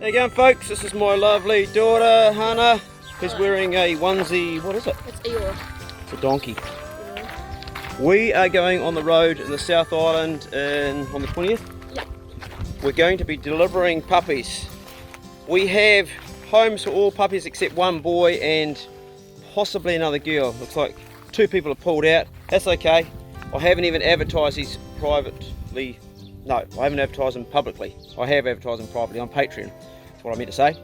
There you go, folks. This is my lovely daughter, Hana, who's wearing a onesie. What is it? It's Eeyore. It's a donkey. Yeah. We are going on the road in the South Island on the 20th. Yeah. We're going to be delivering puppies. We have homes for all puppies except one boy and possibly another girl. Looks like 2 people have pulled out. That's okay. I haven't even advertised these privately. No, I haven't advertised them publicly. I have advertised them privately on Patreon. That's what I meant to say.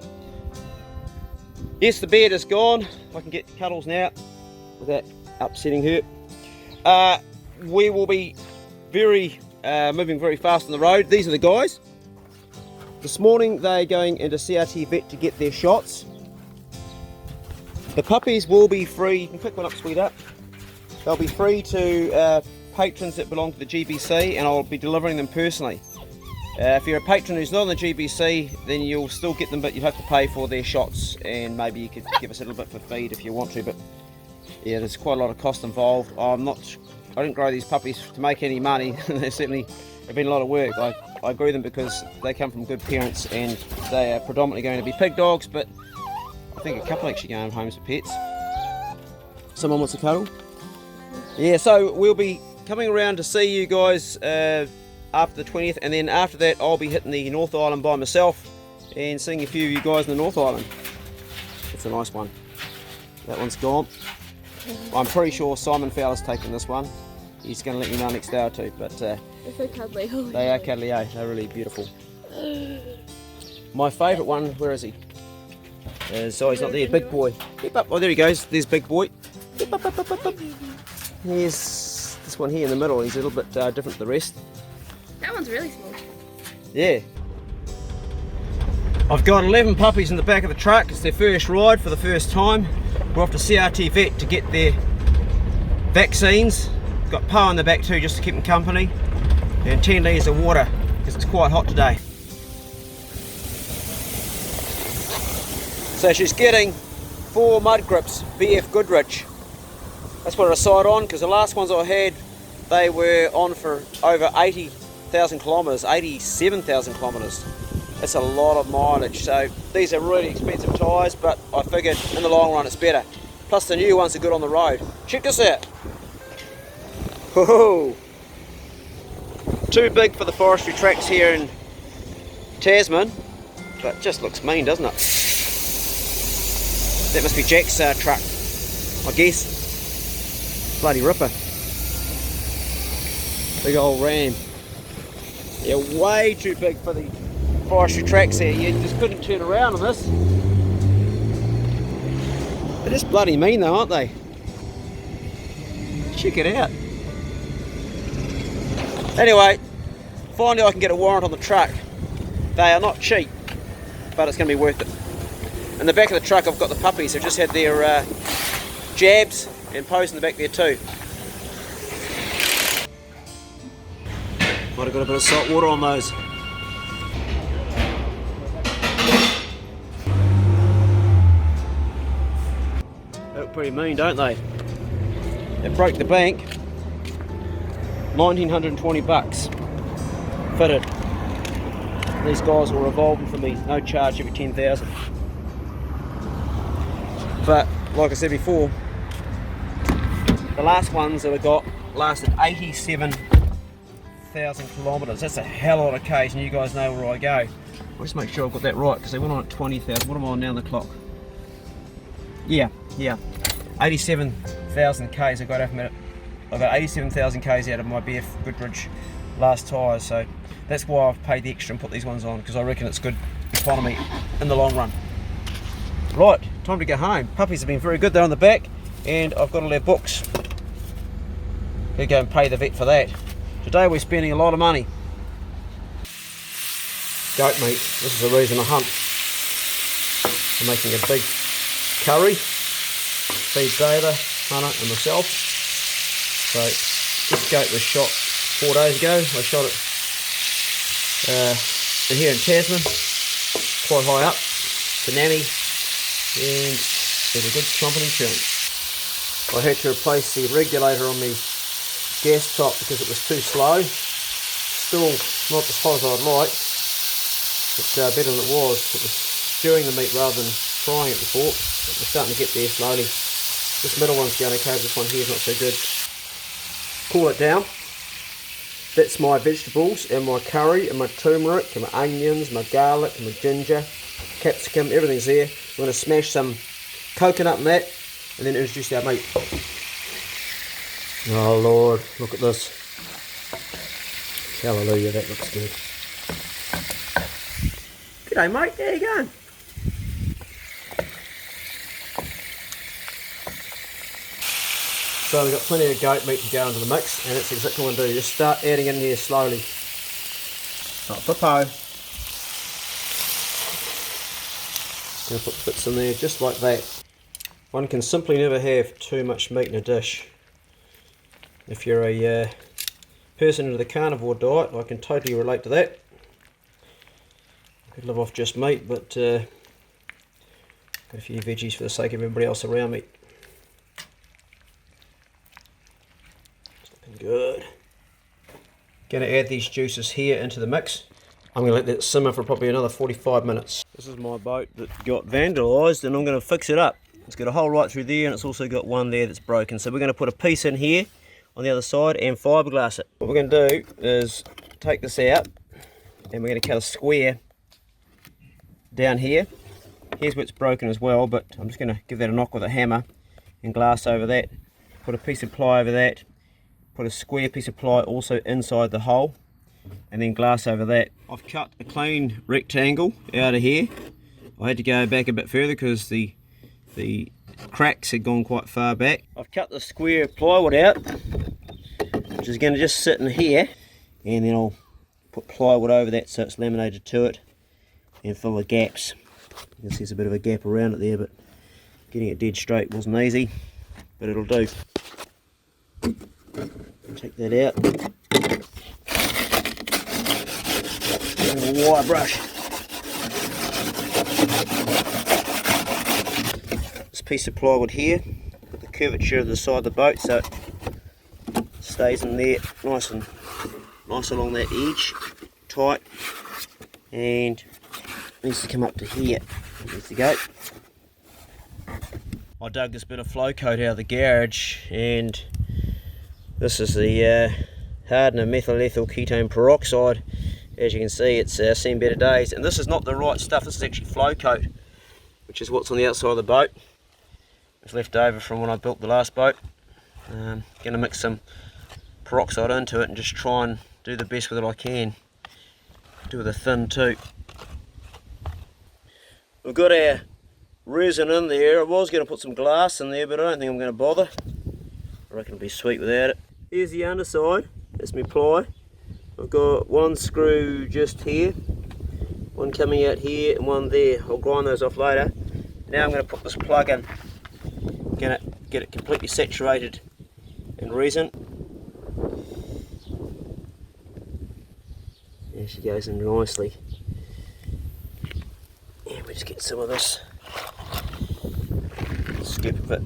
Yes, the bed is gone. I can get Cuddles now without upsetting her. We will be moving very fast on the road. These are the guys. This morning they're going into CRT vet to get their shots. The puppies will be free. You can pick one up, sweetheart. They'll be free to patrons that belong to the GBC, and I'll be delivering them personally. If you're a patron who's not on the GBC, then you'll still get them, but you'll have to pay for their shots, and maybe you could give us a little bit for feed if you want to, but yeah, there's quite a lot of cost involved. I didn't grow these puppies to make any money. They certainly have been a lot of work. I grew them because they come from good parents, and they are predominantly going to be pig dogs, but I think a couple actually going home for pets. Someone wants a cuddle? Yeah, so we'll be coming around to see you guys after the 20th, and then after that I'll be hitting the North Island by myself and seeing a few of you guys in the North Island. It's a nice one. That one's gone. I'm pretty sure Simon Fowler's taking this one. He's going to let me know next day or two, but they're so cuddly. They are cuddly, eh? They're really beautiful. My favourite one, where is he? So he's not there, Big Boy. Keep up. Oh, there he goes. There's Big Boy. Keep up, up, up, up, up. Here's this one here in the middle. He's a little bit different to the rest. That one's really small. Yeah. I've got 11 puppies in the back of the truck. It's their first ride for the first time. We're off to CRT vet to get their vaccines. Got Po in the back too, just to keep them company. And 10 litres of water, because it's quite hot today. So she's getting 4 mud grips, BF Goodrich. That's what I decided on, because the last ones I had, they were on for over 80,000 kilometres, 87,000 kilometres. That's a lot of mileage. So these are really expensive tyres, but I figured in the long run it's better. Plus the new ones are good on the road. Check this out. Whoa. Too big for the forestry tracks here in Tasman, but just looks mean, doesn't it? That must be Jack's truck, I guess. Bloody ripper. Big old ram. Yeah, way too big for the forestry tracks here. You just couldn't turn around on this. They're just bloody mean though, aren't they? Check it out. Anyway, finally I can get a warrant on the truck. They are not cheap, but it's going to be worth it. In the back of the truck I've got the puppies who just had their jabs, and Po's in the back there too. Might have got a bit of salt water on those. They look pretty mean, don't they? They broke the bank. 1,920 bucks. Fitted. These guys were revolving for me, no charge every 10,000. But like I said before, the last ones that I got lasted 87,000 kilometres. That's a hell of a lot of k's, and you guys know where I go. I'll just make sure I've got that right, because they went on at 20,000. What am I on now on the clock? Yeah, 87,000 k's I got out of it. I got 87,000 k's out of my BF Goodrich last tyres, so that's why I've paid the extra and put these ones on, because I reckon it's good economy in the long run. Right, time to go home. Puppies have been very good. They're on the back, and I've got all their books. We'll go and pay the vet for that. Today we're spending a lot of money. Goat meat. This is the reason I hunt. I'm making a big curry. Feed Dayla, Hana and myself. So this goat was shot 4 days ago. I shot it here in Tasman, quite high up, the nanny, and there's a good chomping and chewing. I had to replace the regulator on the gas top because it was too slow. Still not as hot as I'd like, It's better than it was. It was stewing the meat rather than frying it before. But we're starting to get there slowly. This middle one's going okay, this one here's not so good. Cool it down. That's my vegetables and my curry and my turmeric and my onions, my garlic and my ginger, capsicum, everything's there. We're going to smash some coconut in that and then introduce our meat. Oh Lord, look at this. Hallelujah, that looks good. G'day mate, how you going? So we've got plenty of goat meat to go into the mix, and that's exactly what I'm going to do. Just start adding in here slowly. Not for po. Going to put bits in there just like that. One can simply never have too much meat in a dish. If you're a person into the carnivore diet, I can totally relate to that. I could live off just meat, but got a few veggies for the sake of everybody else around me. Good. Going to add these juices here into the mix. I'm going to let that simmer for probably another 45 minutes. This is my boat that got vandalised and I'm going to fix it up. It's got a hole right through there and it's also got one there that's broken. So we're going to put a piece in here on the other side and fiberglass it. What we're going to do is take this out and we're going to cut a square down here. Here's where it's broken as well, but I'm just going to give that a knock with a hammer and glass over that. Put a piece of ply over that. Put a square piece of ply also inside the hole and then glass over that. I've cut a clean rectangle out of here. I had to go back a bit further because the cracks had gone quite far back. I've cut the square plywood out, which is going to just sit in here, and then I'll put plywood over that so it's laminated to it and fill the gaps. You can see there's a bit of a gap around it there, but getting it dead straight wasn't easy, but it'll do. Take that out. And a wire brush. This piece of plywood here, put the curvature of the side of the boat so it stays in there nice along that edge, tight, and it needs to come up to here. It needs to go. I dug this bit of flow coat out of the garage, and this is the Hana methyl ethyl ketone peroxide. As you can see, it's seen better days, and this is not the right stuff. This is actually flow coat, which is what's on the outside of the boat. It's left over from when I built the last boat. Going to mix some peroxide into it and just try and do the best with it I can. Do with a thin too. We've got our resin in there. I was going to put some glass in there, but I don't think I'm going to bother. I reckon it'll be sweet without it. Here's the underside. That's my ply. I've got one screw just here, one coming out here and one there. I'll grind those off later. Now I'm going to put this plug in. Going to get it completely saturated in resin. There she goes in nicely. And we just get some of this scoop of it.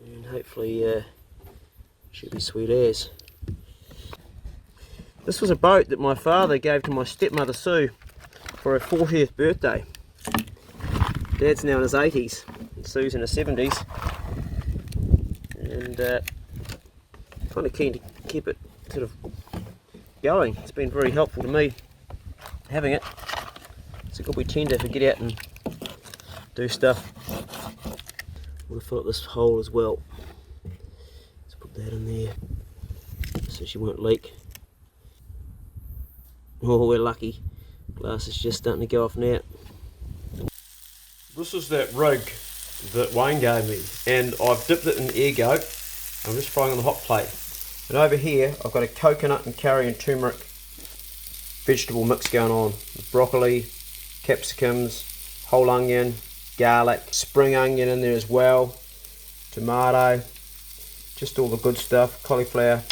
And hopefully should be sweet as. This was a boat that my father gave to my stepmother Sue for her 40th birthday. Dad's now in his 80s and Sue's in her 70s, and kind of keen to keep it sort of going. It's been very helpful to me having it. It's a good wee tender to get out and do stuff. I'm going to fill up this hole as well. Let's put that in there so she won't leak. Oh, we're lucky. Glass is just starting to go off now. This is that rig that Wayne gave me, and I've dipped it in air goat. I'm just frying on the hot plate. And over here I've got a coconut and curry and turmeric vegetable mix going on with broccoli, capsicums, whole onion, garlic, spring onion in there as well, tomato, just all the good stuff, cauliflower.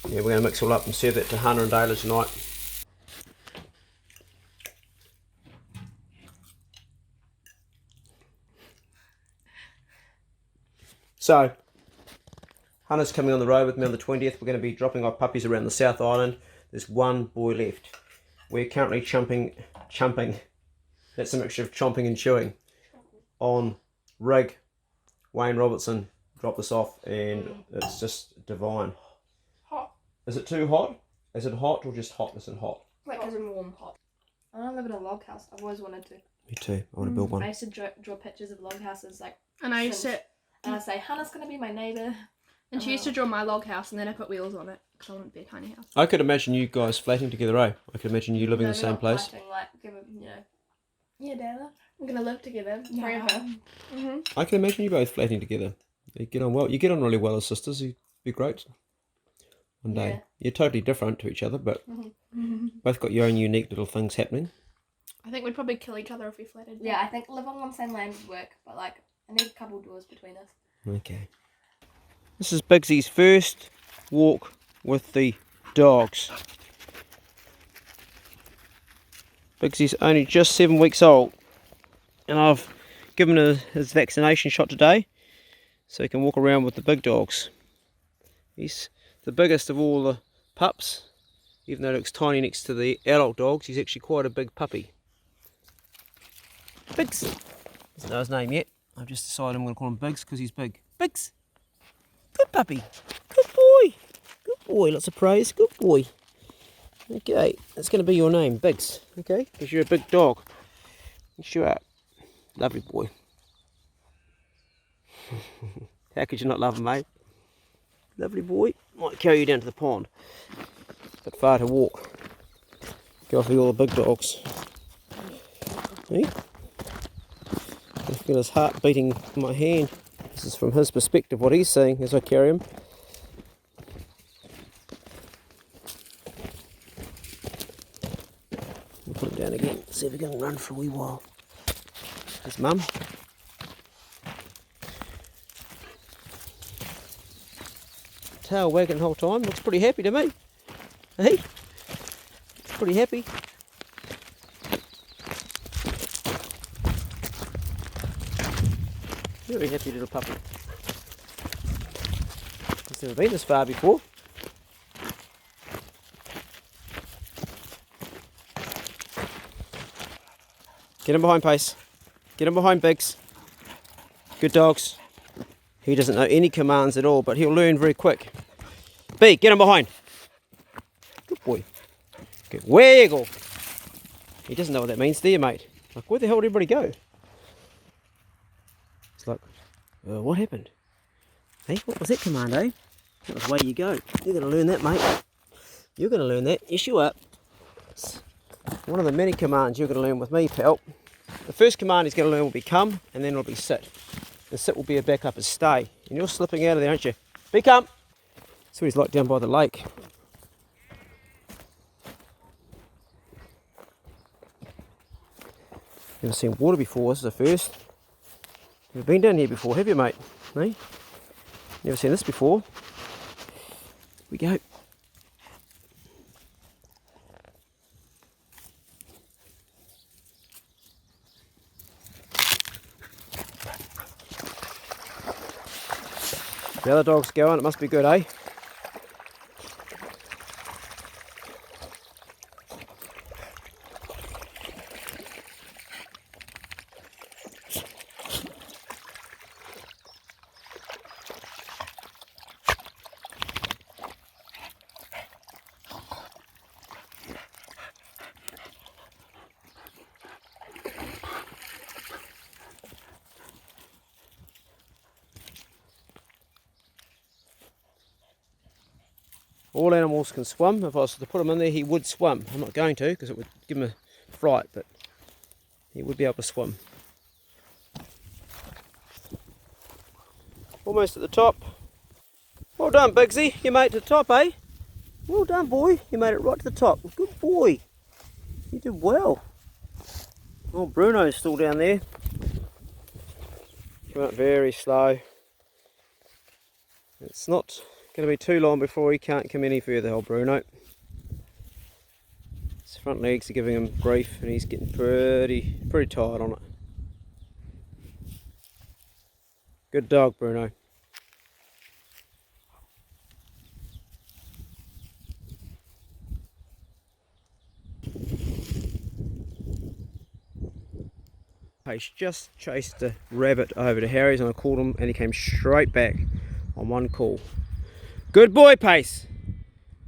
Yeah, we're going to mix it all up and serve that to Hana and Dayla tonight. So, Hana's coming on the road with me on the 20th. We're going to be dropping off puppies around the South Island. There's one boy left. We're currently chumping. That's a mixture of chomping and chewing. On rig. Wayne Robertson dropped this off and it's just divine. Hot. Is it too hot? Is it hot or just hotness and hot? Like as in warm hot. I want to live in a log house. I've always wanted to. Me too. I want to build one. I used to draw pictures of log houses like. And I used to. And I say Hannah's gonna be my neighbour. And she used to draw my log house, and then I put wheels on it because I want it to be a tiny house. I could imagine you guys flatting together, eh? I could imagine you living in the same place. Flatting, like, yeah, Dayla. We're gonna live together forever. I can imagine you both flatting together. You get on well. You get on really well as sisters. You'd be great. One day. Yeah. You're totally different to each other, but both got your own unique little things happening. I think we'd probably kill each other if we flatted. Yeah, I think living on the same land would work, but like I need a couple doors between us. Okay. This is Bigsy's first walk with the dogs. Bigsy's only just 7 weeks old, and I've given him his vaccination shot today so he can walk around with the big dogs. He's the biggest of all the pups, even though he looks tiny next to the adult dogs. He's actually quite a big puppy. Biggs! Doesn't know his name yet. I've just decided I'm going to call him Biggs because he's big. Biggs! Good puppy. Good boy. Good boy. Lots of praise. Good boy. Okay, that's going to be your name, Biggs. Okay, because you're a big dog. Yes, you are. Lovely boy. How could you not love him, mate? Lovely boy. Might carry you down to the pond. Bit far to walk. Go off with all the big dogs. See? I feel his heart beating in my hand. This is from his perspective, what he's seeing as I carry him. We'll put him down again, see if he can run for a wee while. His mum. Tail wagging the whole time, looks pretty happy to me. Hey? Looks pretty happy. Very happy little puppy. He's never been this far before. Get him behind, Pace. Get him behind, Biggs. Good dogs. He doesn't know any commands at all, but he'll learn very quick. B, get him behind. Good boy. Good waggle. He doesn't know what that means, do you, mate? Like, where the hell did everybody go? It's like, what happened? Hey, what was that command, eh? That was way you go. You're going to learn that, mate. You're going to learn that. Yes, you are. It's one of the many commands you're going to learn with me, pal. The first command he's going to learn will be come, and then it'll be sit. And sit will be a backup as stay. And you're slipping out of there, aren't you? Be come! That's what he's like down by the lake. Never seen water before, this is the first. Never been down here before, have you, mate? No? Never seen this before. Here we go. The other dog's going, it must be good, eh? All animals can swim. If I was to put him in there, he would swim. I'm not going to because it would give him a fright, but he would be able to swim. Almost at the top. Well done, Bigsy. You made it to the top, eh? Well done, boy. You made it right to the top. Good boy. You did well. Oh, Bruno's still down there. He went very slow. It's not going to be too long before he can't come any further, old Bruno. His front legs are giving him grief and he's getting pretty tired on it. Good dog, Bruno. Pace just chased the rabbit over to Harry's, and I called him and he came straight back on one call. Good boy, Pace.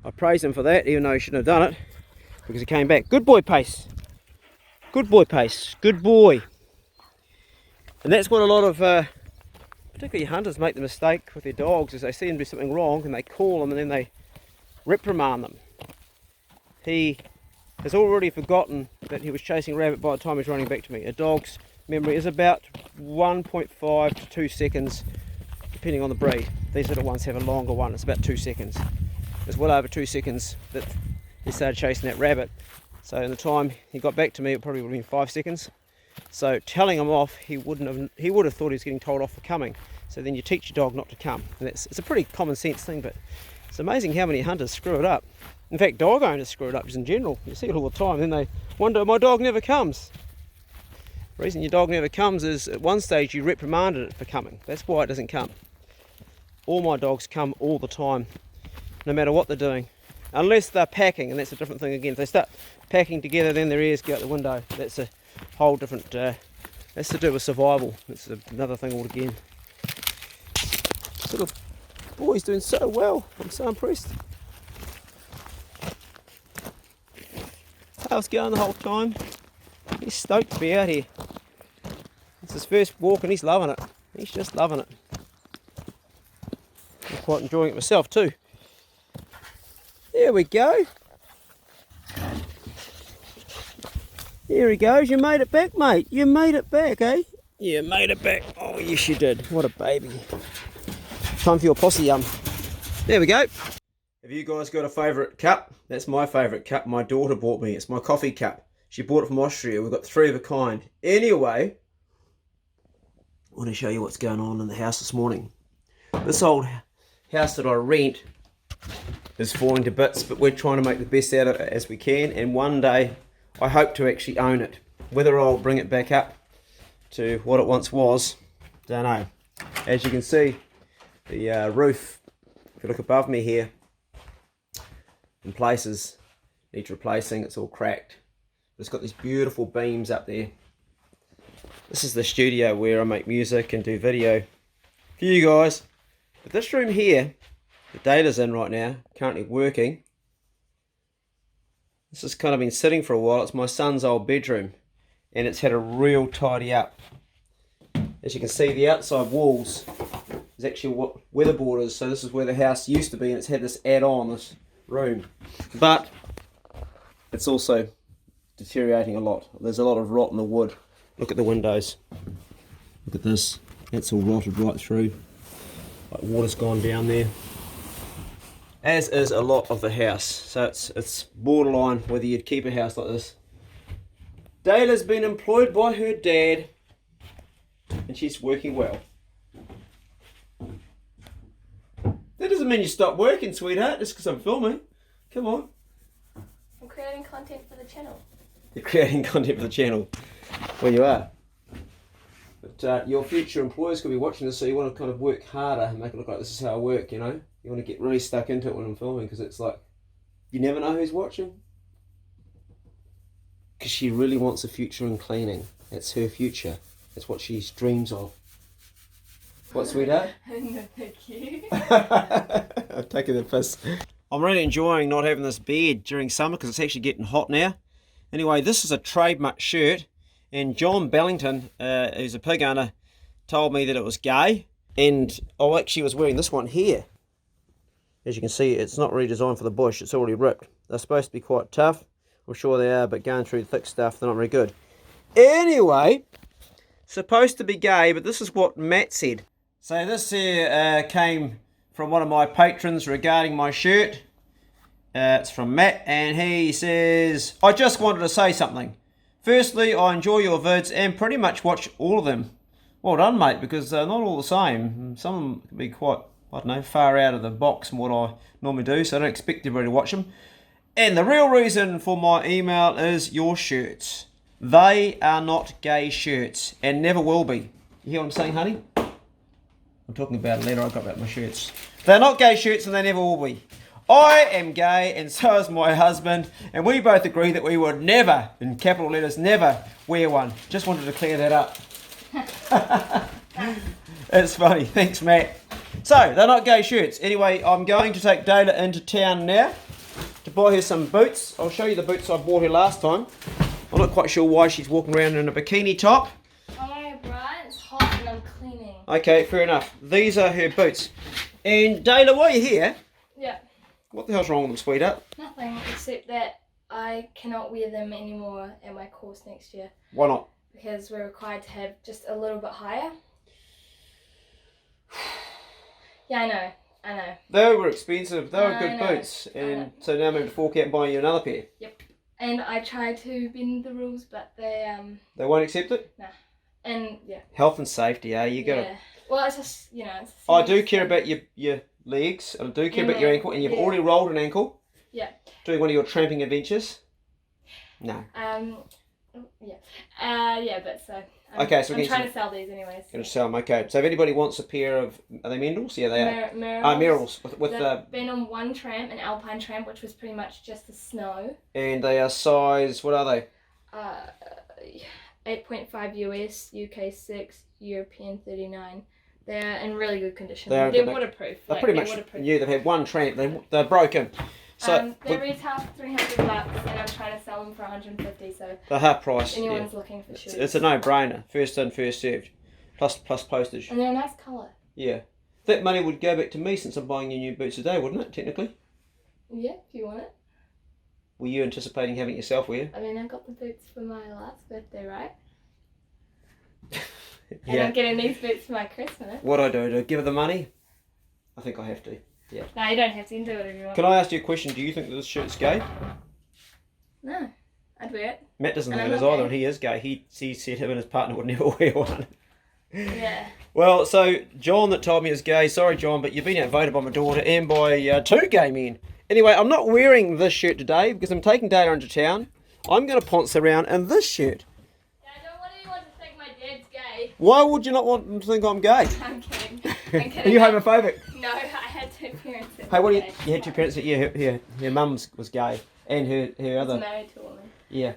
I praise him for that, even though he shouldn't have done it, because he came back. Good boy, Pace. Good boy, Pace. Good boy. And that's what a lot of, particularly hunters, make the mistake with their dogs, is they see them do something wrong and they call them and then they reprimand them. He has already forgotten that he was chasing a rabbit by the time he's running back to me. A dog's memory is about 1.5 to 2 seconds, depending on the breed. These little ones have a longer one, it's about 2 seconds. It's well over 2 seconds that he started chasing that rabbit. So in the time he got back to me, it probably would have been 5 seconds. So telling him off, he would have thought he was getting told off for coming. So then you teach your dog not to come. And it's a pretty common sense thing, but it's amazing how many hunters screw it up. In fact, dog owners screw it up just in general. You see it all the time. Then they wonder, my dog never comes. The reason your dog never comes is at one stage you reprimanded it for coming. That's why it doesn't come. All my dogs come all the time, no matter what they're doing. Unless they're packing, and that's a different thing again. If they start packing together, then their ears go out the window. That's a whole different, that's to do with survival. That's another thing altogether. This little boy's doing so well. I'm so impressed. Tail's going the whole time. He's stoked to be out here. It's his first walk and he's loving it. He's just loving it. I'm quite enjoying it myself too. There we go. Here he goes. You made it back, mate. You made it back, eh? You made it back. Oh, yes you did. What a baby. Time for your posse yum. There we go. Have you guys got a favourite cup? That's my favourite cup my daughter bought me. It's my coffee cup. She bought it from Austria. We've got 3 of a kind. Anyway, I want to show you what's going on in the house this morning. This old house that I rent is falling to bits, but we're trying to make the best out of it as we can, and one day I hope to actually own it. Whether I'll bring it back up to what it once was, don't know. As you can see, the roof, if you look above me here, in places needs replacing. It's all cracked. It's got these beautiful beams up there. This is the studio where I make music and do video for you guys. But this room here that Dayla's in right now, currently working, this has kind of been sitting for a while. It's my son's old bedroom, and it's had a real tidy up. As you can see, the outside walls is actually what weatherboard is, so this is where the house used to be, and it's had this add-on, this room. But it's also deteriorating a lot. There's a lot of rot in the wood. Look at the windows. Look at this. It's all rotted right through. Like water's gone down there. As is a lot of the house. So it's borderline whether you'd keep a house like this. Dayla's been employed by her dad, and she's working well. That doesn't mean you stop working, sweetheart, just because I'm filming. Come on. I'm creating content for the channel. You're creating content for the channel. Well, you are. But your future employers could be watching this, so you want to kind of work harder and make it look like this is how I work, you know? You want to get really stuck into it when I'm filming, because it's like, you never know who's watching. Because she really wants a future in cleaning. It's her future. It's what she dreams of. What, sweetheart? No, thank you. I'm taking the piss. I'm really enjoying not having this beard during summer because it's actually getting hot now. Anyway, this is a trademark shirt, and John Bellington, who's a pig owner, told me that it was gay, and I actually was wearing this one here. As you can see, it's not really designed for the bush, it's already ripped. They're supposed to be quite tough, I'm sure they are, but going through the thick stuff, they're not very good. Anyway, supposed to be gay, but this is what Matt said. So this here came from one of my patrons regarding my shirt. It's from Matt, and he says, I just wanted to say something. Firstly, I enjoy your vids and pretty much watch all of them. Well done, mate, because they're not all the same. Some of them can be quite, I don't know, far out of the box from what I normally do, so I don't expect everybody to watch them. And the real reason for my email is your shirts. They are not gay shirts, and never will be. You hear what I'm saying, honey? I'm talking about a letter I got about my shirts. They're not gay shirts, and they never will be. I am gay and so is my husband, and we both agree that we would never, in capital letters, never wear one. Just wanted to clear that up. It's funny. Thanks, Matt. So, they're not gay shirts. Anyway, I'm going to take Dayla into town now to buy her some boots. I'll show you the boots I bought her last time. I'm not quite sure why she's walking around in a bikini top. Oh, right. It's hot and I'm cleaning. Okay, fair enough. These are her boots. And Dayla, while you're here, Yeah. what the hell's wrong with them, sweetheart? Nothing, except that I cannot wear them anymore at my course next year. Why not? Because we're required to have just a little bit higher. Yeah, I know. They were expensive. They were good know, boots. And so now I'm going to fork out and buy you another pair. Yep. And I tried to bend the rules, but they won't accept it? Nah. And yeah. Health and safety, eh? You gotta. Yeah. Well, it's just it's I do care about your legs, and I do care about your ankle, and you've already rolled an ankle. Yeah. Doing one of your tramping adventures. No. Yeah, but so. I'm trying to sell these anyways. Going to sell them, okay. So if anybody wants a pair of, are they Mendels? Yeah, they are. Merrills. They've been on one tramp, an alpine tramp, which was pretty much just the snow. And they are size, what are they? 8.5 US, UK 6, European 39. They're in really good condition. They're waterproof. They're pretty much new. They've had one tramp. They're broken. So they retail for $300 and I'm trying to sell them for $150. So the half price. Anyone's looking for shoes. It's a no-brainer. First in, first served. Plus postage. And they're a nice colour. Yeah. That money would go back to me since I'm buying you new boots today, wouldn't it? Technically. Yeah, if you want it. Were you anticipating having it yourself? Were you? I mean, I got the boots for my last birthday, right? Yeah. And I'm getting these boots for my Christmas. What do I do? Do I give her the money? I think I have to. Yeah. No, you don't have to. You can do whatever you want. Can I ask you a question? Do you think that this shirt's gay? No. I'd wear it. Matt doesn't think it is either, and he is gay. He said him and his partner would never wear one. Yeah. Well, so John that told me is gay. Sorry, John, but you've been outvoted by my daughter and by 2 gay men. Anyway, I'm not wearing this shirt today because I'm taking Dayla into town. I'm going to ponce around in this shirt. Dad, why do you want to think my dad's gay? Why would you not want them to think I'm gay? I'm kidding. I'm kidding. Are you homophobic? No, I had 2 parents. Hey, what do you had 2 parents? Yeah, her mum's was gay, and her other. I was married to a woman. Yeah,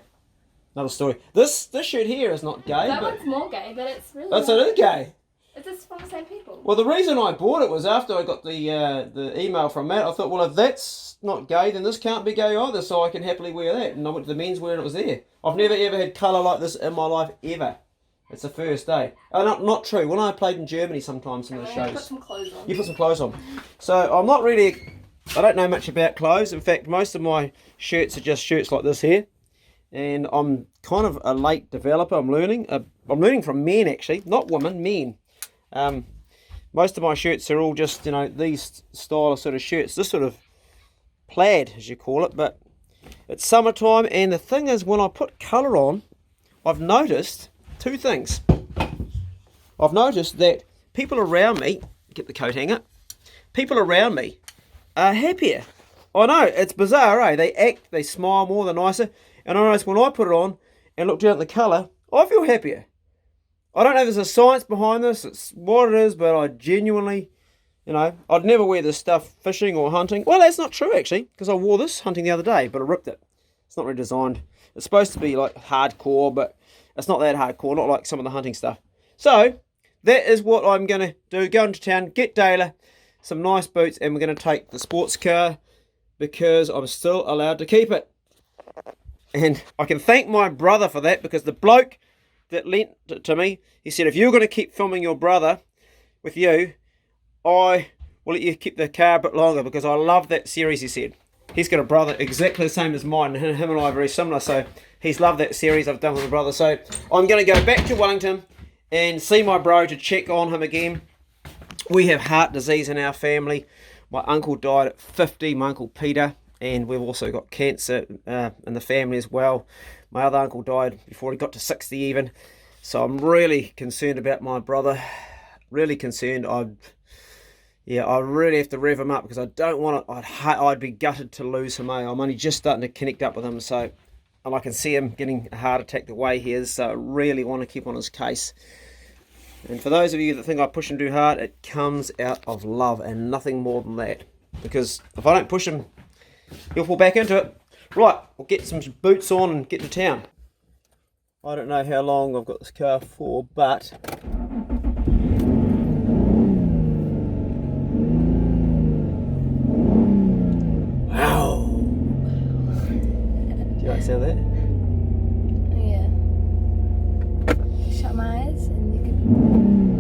another story. This shirt here is not gay. That one's more gay, but it's really. That's it is gay. It's just from the same people. Well, the reason I bought it was after I got the email from Matt. I thought, well, if that's not gay, then this can't be gay either, so I can happily wear that. And I went to the men's wear and it was there. I've never ever had colour like this in my life, ever. It's the first day. Oh, not true. When I played in Germany sometimes, some of the shows. Put some clothes on. You put some clothes on. So I'm not really, I don't know much about clothes. In fact, most of my shirts are just shirts like this here. And I'm kind of a late developer. I'm learning from men actually, not women, men. Most of my shirts are all just, these style of sort of shirts. This sort of plaid, as you call it. But it's summertime, and the thing is, when I put colour on, I've noticed 2 things. I've noticed that people around me, get the coat hanger, people around me are happier. I know, it's bizarre, eh? They smile more, they're nicer. And I notice when I put it on and look down at the colour, I feel happier. I don't know if there's a science behind this, it's what it is, but I genuinely, I'd never wear this stuff fishing or hunting. Well, that's not true actually, because I wore this hunting the other day, but I ripped it. It's not really designed. It's supposed to be like hardcore, but it's not that hardcore, not like some of the hunting stuff. So, that is what I'm going to do. Go into town, get Dayla some nice boots, and we're going to take the sports car because I'm still allowed to keep it. And I can thank my brother for that, because the bloke that lent it to me, he said, if you're going to keep filming your brother with you, I will let you keep the car a bit longer, because I love that series, he said. He's got a brother exactly the same as mine, and him and I are very similar, so he's loved that series I've done with my brother. So I'm going to go back to Wellington and see my bro to check on him again. We have heart disease in our family. My uncle died at 50, my Uncle Peter, and we've also got cancer in the family as well. My other uncle died before he got to 60 even. So I'm really concerned about my brother. Really concerned. I really have to rev him up, because I don't want it. I'd be gutted to lose him. I'm only just starting to connect up with him, and I can see him getting a heart attack the way he is. So I really want to keep on his case. And for those of you that think I push him too hard, it comes out of love and nothing more than that. because if I don't push him, he'll fall back into it. Right, we'll get some boots on and get to town. I don't know how long I've got this car for, but wow! Do you like the sound of that? Yeah. Shut my eyes and you could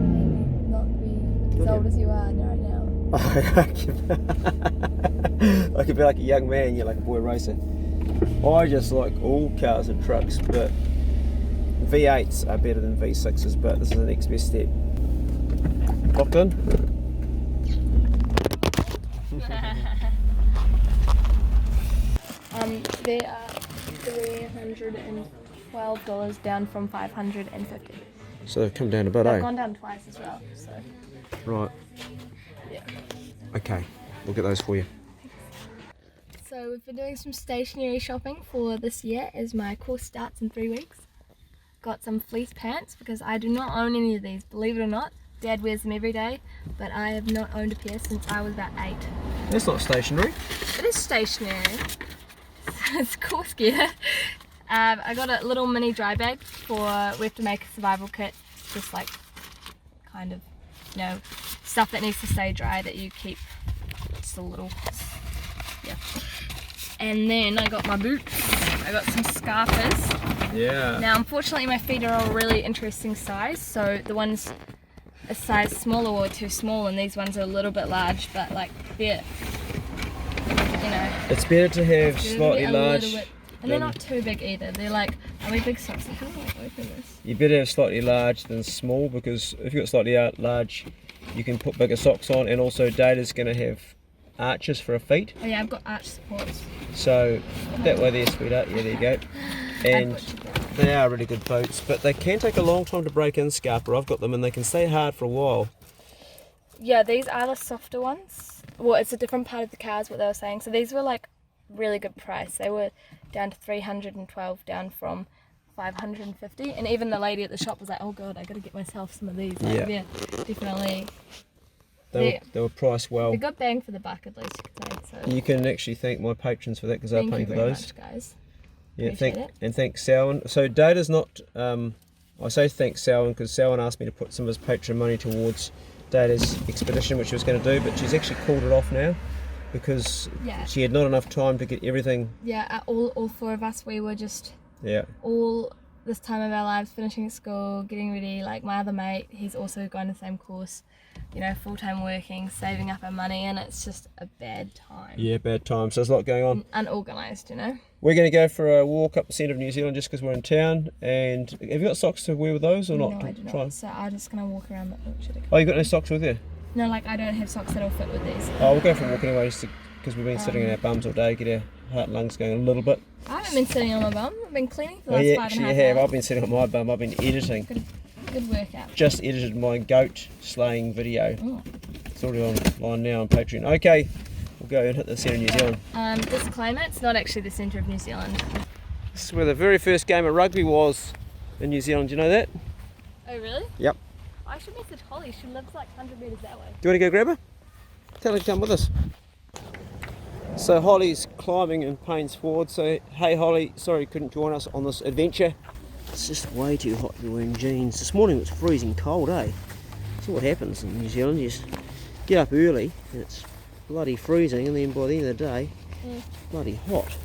maybe not be as old as you are right now. I could be like a young man, you're like a boy racer. I just like all cars and trucks, but V8s are better than V6s, but this is the next best step. Locked in? They are $312 down from $550. So they've come down a bit, They've eh? gone down twice as well. So. Right. Yeah. Okay, we'll get those for you. So we've been doing some stationery shopping for this year as my course starts in 3 weeks. Got some fleece pants because I do not own any of these, believe it or not. Dad wears them every day, but I have not owned a pair since I was about 8. That's not stationary. It is stationery. It's course gear. I got a little mini dry bag for we have to make a survival kit, just like kind of, you know, stuff that needs to stay dry that you keep. Just a little, yeah. And then I got my boots. I got some scarfers. Yeah. Now unfortunately my feet are a really interesting size, so the ones a size smaller were too small and these ones are a little bit large, but like they're, you know, It's better to have it's slightly a large. little bit, and they're not too big either. They're like, are we big socks? How do I open this? You better have slightly large than small, because if you've got slightly large, you can put bigger socks on, and also Dayla's going to have arches for her feet. Oh yeah, I've got arch supports. So that way there, sweetheart. Yeah, there you go. And they are really good boots, but they can take a long time to break in, Scarper. I've got them and they can stay hard for a while. Yeah, these are the softer ones. Well, it's a different part of the car is what they were saying. So these were like really good price. They were down to $312 down from $550, and even the lady at the shop was like, oh god, I gotta get myself some of these. Like, yeah, definitely. They were priced well. They're good bang for the buck, at least you could say. So you can actually thank my patrons for that, because they're paying for those. Thank you very much, guys. Yeah, Appreciate it. thanks Selwyn. So Data's not, I say thanks Selwyn because Selwyn asked me to put some of his Patreon money towards Data's expedition, which she was going to do, but she's actually called it off now because she had not enough time to get everything. Yeah, all four of us, we were just all this time of our lives finishing school, getting ready. Like my other mate, he's also going the same course, you know, full-time working, saving up our money, and it's just a bad time. Yeah, bad time. So there's a lot going on. Unorganised, you know. We're going to go for a walk up the centre of New Zealand just because we're in town. And have you got socks to wear with those or not? No, I do not. So I'm just going to walk around the orchard. Oh, you got no socks with you? No, like I don't have socks that'll fit with these. Oh, we'll go for a walk anyway, just because we've been sitting in our bums all day, get our heart and lungs going a little bit. I haven't been sitting on my bum. I've been cleaning for the last 5.5 hours. Actually, you have. I've been sitting on my bum. I've been editing. Good workout. Just edited my goat slaying video. Oh. It's already online now on Patreon. Okay, we'll go and hit the centre of New Zealand. Disclaimer, it's not actually the centre of New Zealand. This is where the very first game of rugby was in New Zealand. Do you know that? Oh really? Yep. I should message Holly. She lives like 100 metres that way. Do you want to go grab her? Tell her to come with us. So Holly's climbing in Paynes Ford. So hey Holly, sorry couldn't join us on this adventure. It's just way too hot to be wearing jeans. This morning it was freezing cold, eh? See what happens in New Zealand. You just get up early and it's bloody freezing, and then by the end of the day, bloody hot.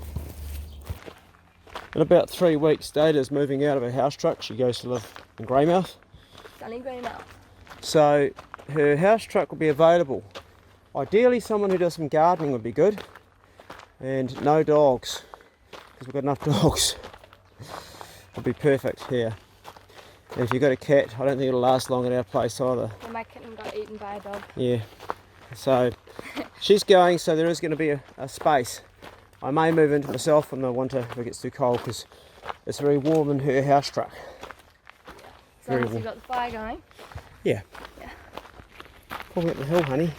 In about 3 weeks, Data's moving out of her house truck. She goes to live in Greymouth. Sunny Greymouth. So her house truck will be available. Ideally someone who does some gardening would be good. And no dogs, because we've got enough dogs. It'll be perfect here. And if you've got a cat, I don't think it'll last long at our place either. Yeah, my kitten got eaten by a dog. Yeah. So she's going, so there is going to be a space. I may move into myself in the winter if it gets too cold, because it's very warm in her house truck. As long as you've got the fire going. Yeah. Probably up the hill, honey.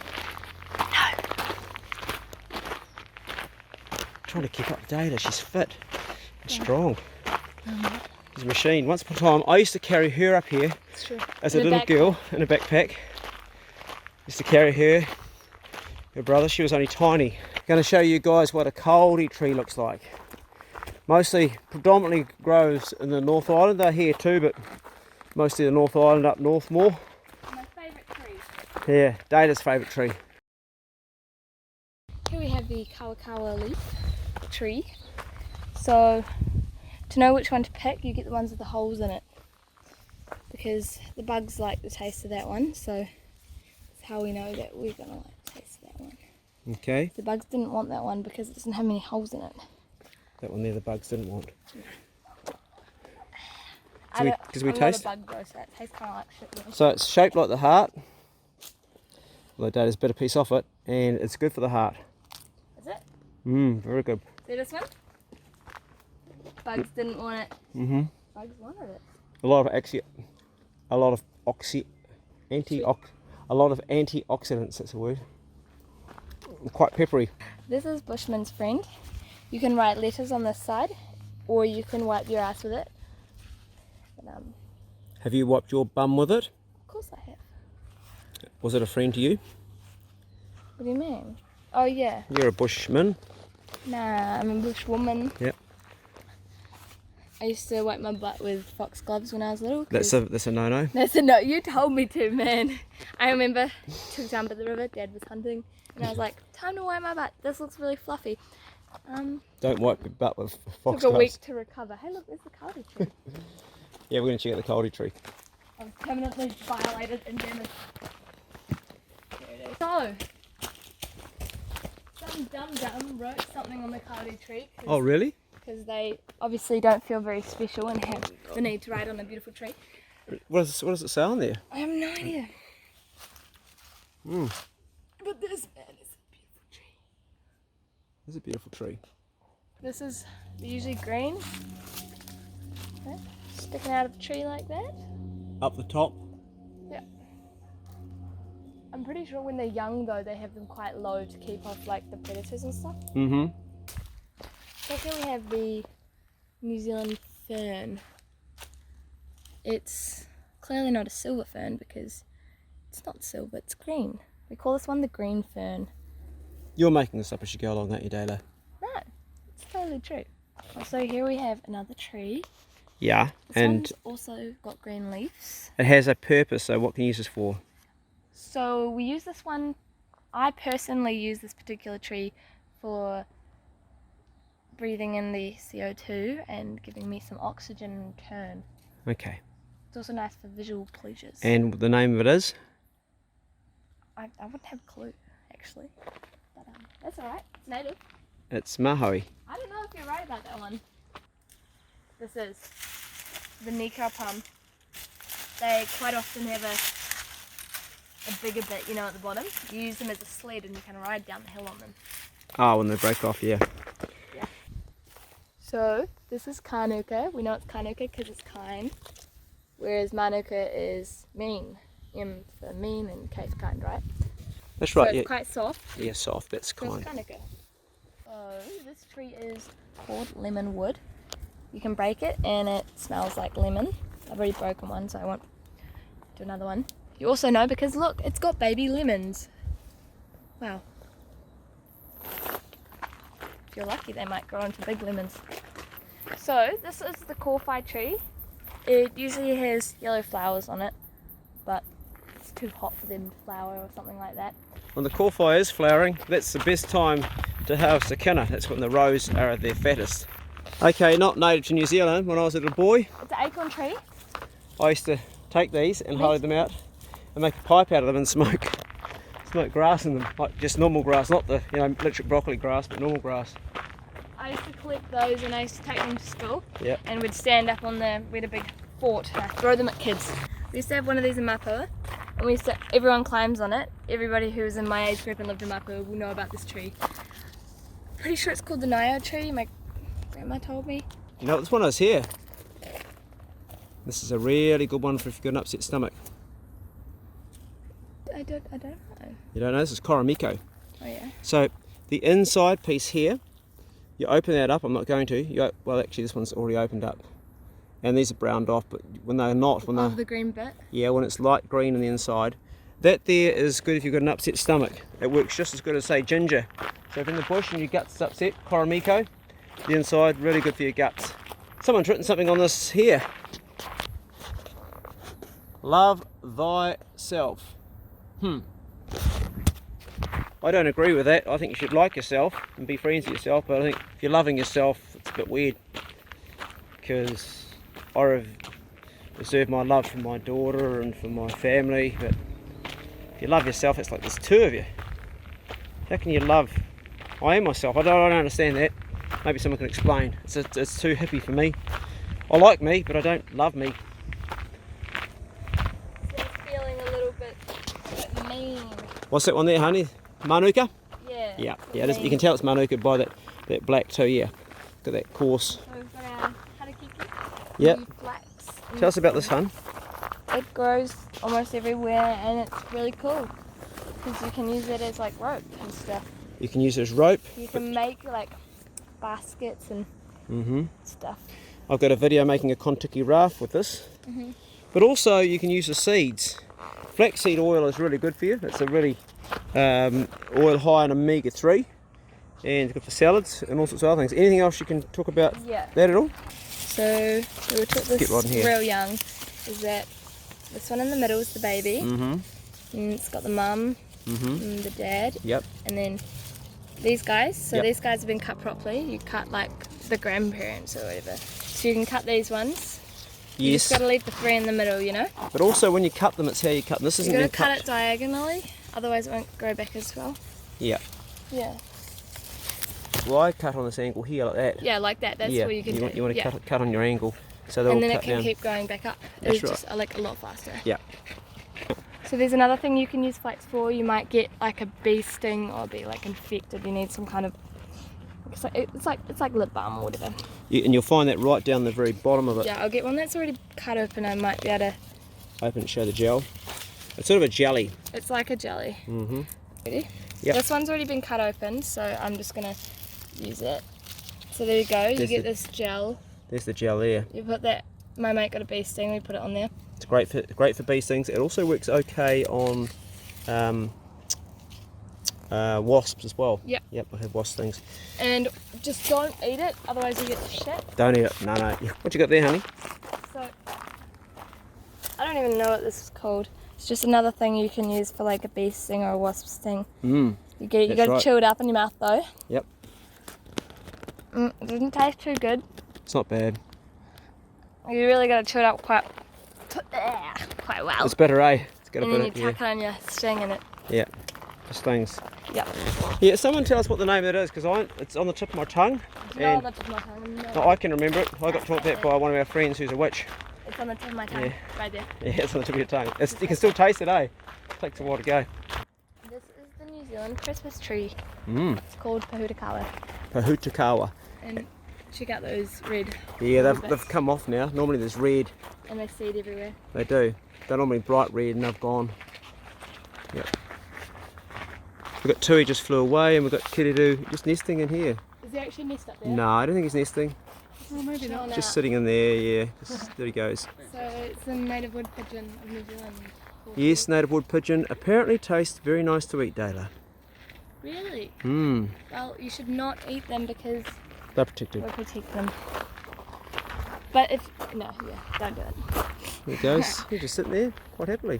Trying to keep up with Data. She's fit and strong. She's a machine. Once upon a time, I used to carry her up here as a little girl in a backpack. Used to carry her, Her brother, she was only tiny. Going to show you guys what a kauri tree looks like. Predominantly grows in the North Island. They're here too, but mostly the North Island up north more. My favourite tree. Yeah, Dayla's favourite tree. Here we have the kawakawa leaf tree. So to know which one to pick, you get the ones with the holes in it, because the bugs like the taste of that one. So that's how we know that we're gonna like the taste of that one. Okay. The bugs didn't want that one because it doesn't have many holes in it. That one there the bugs didn't want. I'm Not a bug bro, so it tastes kind of like shit. Though. So it's shaped like the heart. Although Dayla's bit a piece off it, and it's good for the heart. Is it? Very good. See this one? Bugs didn't want it. Bugs wanted it. A lot of antioxidants. That's a word. Quite peppery. This is Bushman's friend. You can write letters on this side, or you can wipe your ass with it. But, Have you wiped your bum with it? of course I have. Was it a friend to you? What do you mean? Oh yeah. You're a bushman. Nah, I'm a bush woman. Yep. I used to wipe my butt with fox gloves when I was little. That's a no-no. That's a no. You told me to, man. I remember took down by the river. Dad was hunting, and I was like, "Time to wipe my butt. This looks really fluffy." Don't wipe your butt with fox Took a gloves. week to recover. Hey, look, there's the kauri tree. Yeah, we're going to check out the kauri tree. I've permanently violated and damaged. Here it is. So, some dum-dum wrote something on the kauri tree. Oh, really? Because they obviously don't feel very special and have the need to write on a beautiful tree. What does it say on there? I have no idea. But this, man, is a beautiful tree. It's a beautiful tree. This is usually green. Okay. Sticking out of the tree like that. Up the top. Yeah. I'm pretty sure when they're young though, they have them quite low to keep off like the predators and stuff. So here we have the New Zealand fern. It's clearly not a silver fern because it's not silver, it's green. We call this one the green fern. You're making this up as you go along, aren't you, Dayla? No, it's totally true. So here we have another tree. Yeah, This and one's also got green leaves. it has a purpose, so what can you use this for? So we use this one, I personally use this particular tree for breathing in the CO2 and giving me some oxygen in turn. Okay. It's also nice for visual pleasures. And the name of it is? I wouldn't have a clue, actually. But that's alright, it's native. It's mahoe. I don't know if you're right about that one. This is the Nika palm. They quite often have a bigger bit, you know, at the bottom. You use them as a sled and you can ride down the hill on them. Oh, when they break off, yeah. Yeah. So, this is Kanuka. We know it's Kanuka because it's kind. Whereas Manuka is mean. M for mean and K for kind, right? That's right, So yeah. it's quite soft. Yeah, soft, that's So kind. it's Kanuka. So, this tree is called lemon wood. You can break it and it smells like lemon. I've already broken one, so I won't do another one. You also know because look, it's got baby lemons. Wow. If you're lucky, they might grow into big lemons. So this is the kawhi tree. It usually has yellow flowers on it, but it's too hot for them to flower or something like that. When the kawhi is flowering, that's the best time to harvest a kinna. That's when the rows are at their fattest. Okay, not native to New Zealand. When I was a little boy, It's an acorn tree. I used to take these and hollow them out and make a pipe out of them and smoke grass in them, like just normal grass, not the electric broccoli grass, but normal grass. I used to collect those and I used to take them to school. Yeah. And we'd stand up on we had a big fort and I'd throw them at kids. We used to have one of these in Mapua and everyone climbs on it. Everybody who was in my age group and lived in Mapua will know about this tree. Pretty sure it's called the Nio tree, my grandma told me. You know, this one is here. This is a really good one for if you've got an upset stomach. I don't know. You don't know, this is Koramiko. Oh yeah. So the inside piece here, you open that up. I'm not going to. Well, actually, this one's already opened up, and these are browned off. But when they're not, Oh, the green bit. yeah, when it's light green on the inside, That there is good if you've got an upset stomach. It works just as good as, say, ginger. So if in the bush and your gut's upset, koromiko, the inside, really good for your guts. Someone's written something on this here. Love thyself. I don't agree with that. I think you should like yourself and be friends with yourself, but I think if you're loving yourself, it's a bit weird. Because I reserve my love for my daughter and for my family, but if you love yourself, it's like there's two of you. How can you love? I am myself. I don't understand that. Maybe someone can explain. It's too hippie for me. I like me, but I don't love me. So it's feeling a little bit mean. What's that one there, honey? Manuka? Yeah. Yeah, it is. You can tell it's Manuka by that black too, yeah. Look at that coarse. So we've got our harakiki. Yep. Flax. Tell us about this, hun. It grows almost everywhere and it's really cool because you can use it as like rope and stuff. You can use it as rope. You can make like baskets and stuff. I've got a video making a kontiki raft with this. But also you can use the seeds. Flaxseed oil is really good for you. It's a really oil high in omega-3 and good for salads and all sorts of other things. Anything else you can talk about that at all? So we took this right in here. real young. Is that this one in the middle is the baby, and it's got the mum and the dad, and then these guys. So these guys have been cut properly. You cut like the grandparents or whatever. So you can cut these ones. You just got to leave the three in the middle, you know. But also when you cut them, it's how you cut them. This isn't You've been got to cut it diagonally, otherwise it won't grow back as well. Yeah. Well, I cut on this angle here like that. Yeah, like that. That's what you can do. You want to cut on your angle, so they'll and then cut it can down. keep going back up. That's It's just like a lot faster. Yeah. So there's another thing you can use flax for. You might get like a bee sting or be like infected. You need some kind of it's like lip balm or whatever. And you'll find that right down the very bottom of it. Yeah, I'll get one that's already cut open. I might be able to open and show the gel. It's sort of a jelly. It's like a jelly. Ready? Yep. This one's already been cut open, so I'm just gonna use it. So there you go. You get this gel. There's the gel there. You put that. My mate got a bee sting. We put it on there. It's great for bee stings. It also works okay on wasps as well. Yep. I have wasp stings. And just don't eat it, otherwise you get shit. Don't eat it. No. What you got there, honey? So I don't even know what this is called. It's just another thing you can use for like a bee sting or a wasp sting. You got to chew it up in your mouth though. Yep. It doesn't taste too good. It's not bad. You really got to chew it up quite well. It's better, eh? It's got and a then bit you tuck it on your sting in it. Yeah. For stings. Yep. Yeah. Someone tell us what the name of it is, because it's on the tip of my tongue. It's not on the tip of my tongue. No, I can remember it. I got taught that by one of our friends who's a witch. It's on the tip of my tongue, right there. Yeah, it's on the tip of your tongue. You can still taste it, eh? It takes a while to go. This is the New Zealand Christmas tree. It's called Pahutakawa. Pahutakawa. And check out those red. Yeah, they've come off now. Normally there's red. And they seed everywhere. They do. They're normally bright red and they've gone. Yep. We've got Tui just flew away and we've got Kiriru just nesting in here. Is there actually a nest up there? No, I don't think he's nesting. Well, maybe not. Just sitting in there, yeah. There he goes. So it's a native wood pigeon of New Zealand. Yes, native wood pigeon. Apparently tastes very nice to eat, Dayla. Really? Mmm. Well, you should not eat them because They're protected. we'll protect them. But don't do it. There he goes. He's just sitting there, quite happily.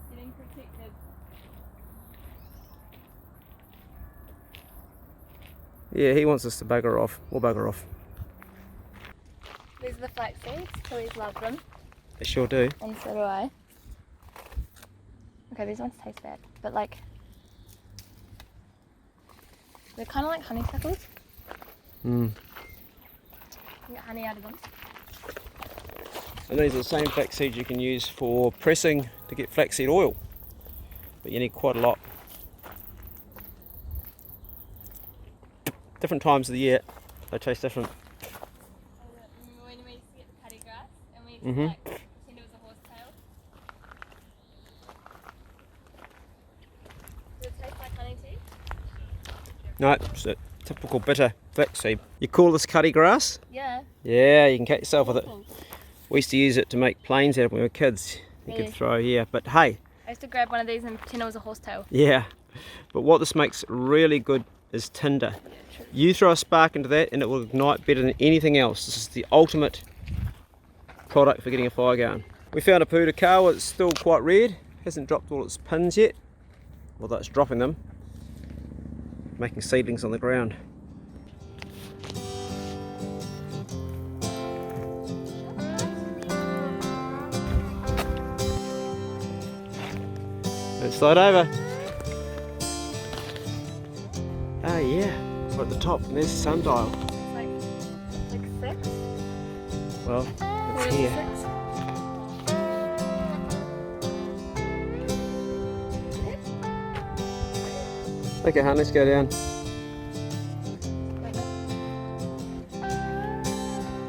Getting protected. Yeah, he wants us to bugger off. We'll bugger off. These are the flax seeds. Please love them. They sure do. And so do I. Okay, these ones taste bad, but like they're kind of like honeysuckles. You get honey out of them. And these are the same flax seeds you can use for pressing to get flaxseed oil, but you need quite a lot. Different times of the year, they taste different. When we used to get the cutty grass and we used to like pretend it was a horsetail. Does it taste like honey tea? No, it's a typical bitter flaxseed. You call this cutty grass? Yeah. Yeah, you can cut yourself with it. We used to use it to make planes out of when we were kids. you Yeah. could throw here. But hey, I used to grab one of these and pretend it was a horsetail. yeah. But what this makes really good is tinder. You throw a spark into that and it will ignite better than anything else. This is the ultimate product for getting a fire going. We found a pūtakawa. It's still quite red. Hasn't dropped all its pins yet. Although it's dropping them. Making seedlings on the ground. Don't slide over. Oh yeah, we're at the top and there's the sundial. Like 6? Well, What it's is here. 6? Okay, hon, let's go down.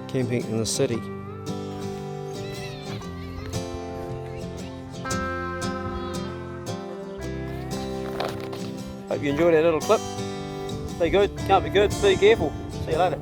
Camping in the city. Hope you enjoyed that little clip. Be good, can't be good, be careful. See you later.